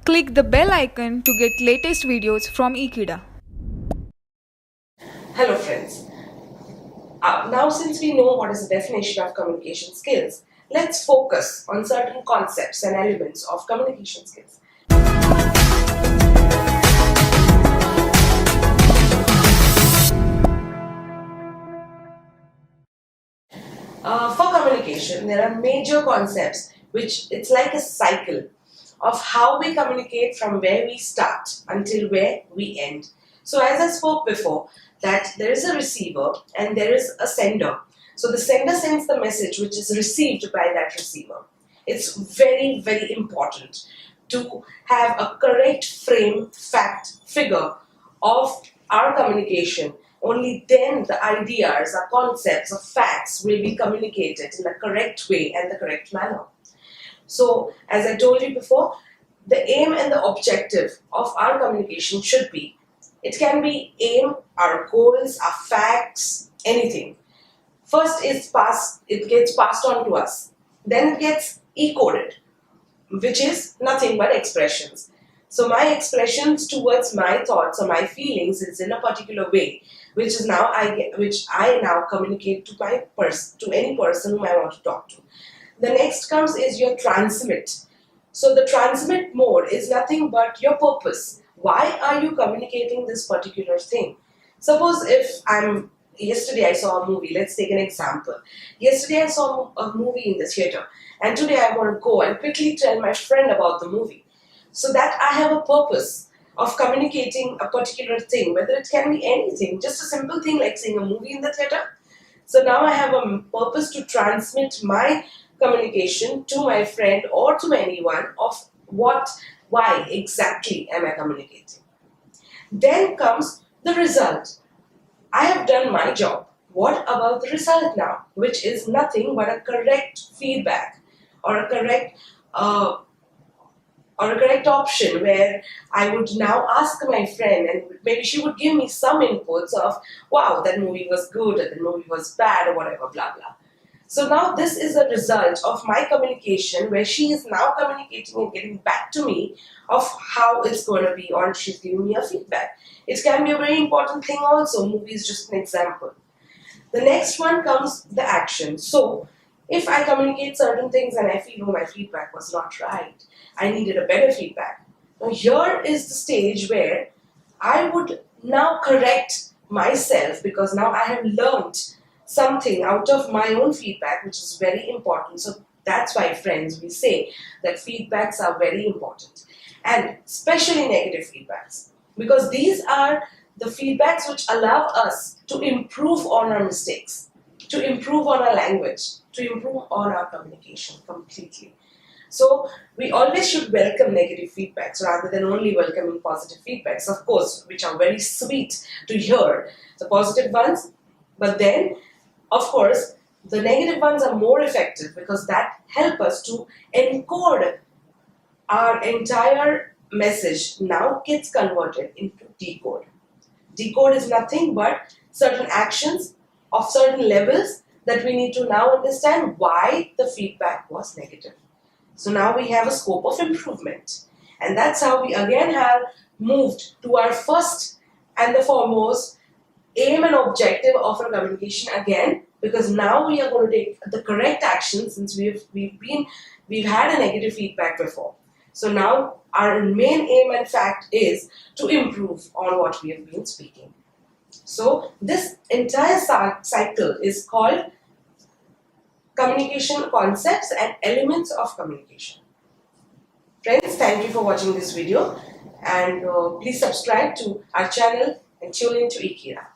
Click the bell icon to get latest videos from Ikeda. Hello friends. Now since we know what is the definition of communication skills, let's focus on certain concepts and elements of communication skills. For communication, there are major concepts which it's like a cycle of how we communicate from where we start until where we end. So as I spoke before, that there is a receiver and there is a sender. So the sender sends the message which is received by that receiver. It's very, very important to have a correct frame, fact, figure of our communication. Only then the ideas, the concepts, or facts will be communicated in the correct way and the correct manner. So, as I told you before, the aim and the objective of our communication should be, it can be aim, our goals, our facts, anything. First it gets passed on to us. Then it gets e-coded, which is nothing but expressions. So my expressions towards my thoughts or my feelings is in a particular way, which I now communicate to any person whom I want to talk to. The next comes is your transmit. So the transmit mode is nothing but your purpose. Why are you communicating this particular thing? Suppose yesterday I saw a movie, let's take an example. Yesterday I saw a movie in the theater, and today I want to go and quickly tell my friend about the movie. So that I have a purpose of communicating a particular thing, whether it can be anything, just a simple thing like seeing a movie in the theater. So now I have a purpose to transmit my communication to my friend or to anyone of why exactly am I communicating. Then comes the result. I have done my job. What about the result now? Which is nothing but a correct feedback or a correct option where I would now ask my friend and maybe she would give me some inputs of, wow, that movie was good or the movie was bad or whatever, blah, blah. So now this is a result of my communication where she is now communicating and getting back to me of how it's going to be, or she's giving me a feedback. It can be a very important thing also. Movie is just an example. The next one comes the action. So if I communicate certain things and I feel, oh, my feedback was not right, I needed a better feedback. Now here is the stage where I would now correct myself because now I have learned something out of my own feedback, which is very important. So that's why, friends, we say that feedbacks are very important, and especially negative feedbacks, because these are the feedbacks which allow us to improve on our mistakes, to improve on our language, to improve on our communication completely. So we always should welcome negative feedbacks rather than only welcoming positive feedbacks, of course, which are very sweet to hear, the positive ones, but then of course, the negative ones are more effective because that help us to encode our entire message. Now gets converted into decode. Decode is nothing but certain actions of certain levels that we need to now understand why the feedback was negative. So now we have a scope of improvement. And that's how we again have moved to our first and the foremost aim and objective of our communication again, because now we are going to take the correct action since we've had a negative feedback before. So now our main aim and fact is to improve on what we have been speaking. So this entire cycle is called communication concepts and elements of communication. Friends, thank you for watching this video, and please subscribe to our channel and tune into Ikeda.